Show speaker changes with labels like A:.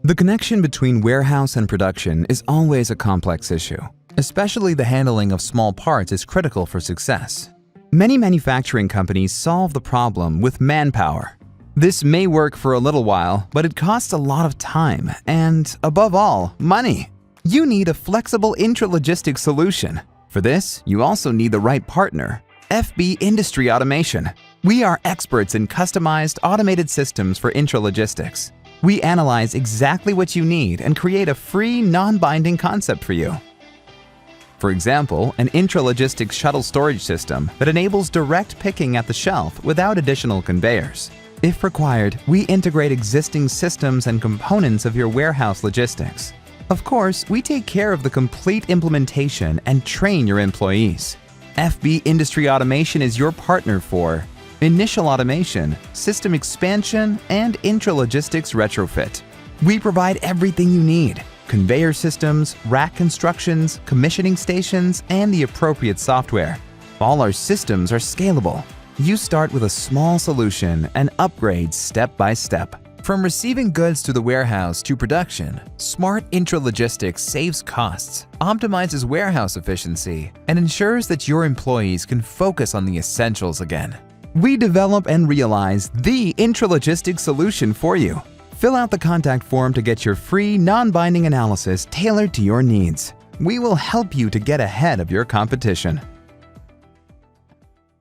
A: The connection between warehouse and production is always a complex issue. Especially the handling of small parts is critical for success. Many manufacturing companies solve the problem with manpower. This may work for a little while, but it costs a lot of time and, above all, money. You need a flexible intralogistics solution. For this, you also need the right partner, FB Industry Automation. We are experts in customized automated systems for intralogistics. We analyze exactly what you need and create a free, non-binding concept for you. For example, an intralogistics shuttle storage system that enables direct picking at the shelf without additional conveyors. If required, we integrate existing systems and components of your warehouse logistics. Of course, we take care of the complete implementation and train your employees. FB Industry Automation is your partner for initial automation, system expansion, and intralogistics retrofit. We provide everything you need: conveyor systems, rack constructions, commissioning stations, and the appropriate software. All our systems are scalable. You start with a small solution and upgrade step by step. From receiving goods to the warehouse to production, Smart Intralogistics saves costs, optimizes warehouse efficiency, and ensures that your employees can focus on the essentials again. We develop and realize the intralogistics solution for you. Fill out the contact form to get your free, non-binding analysis tailored to your needs. We will help you to get ahead of your competition.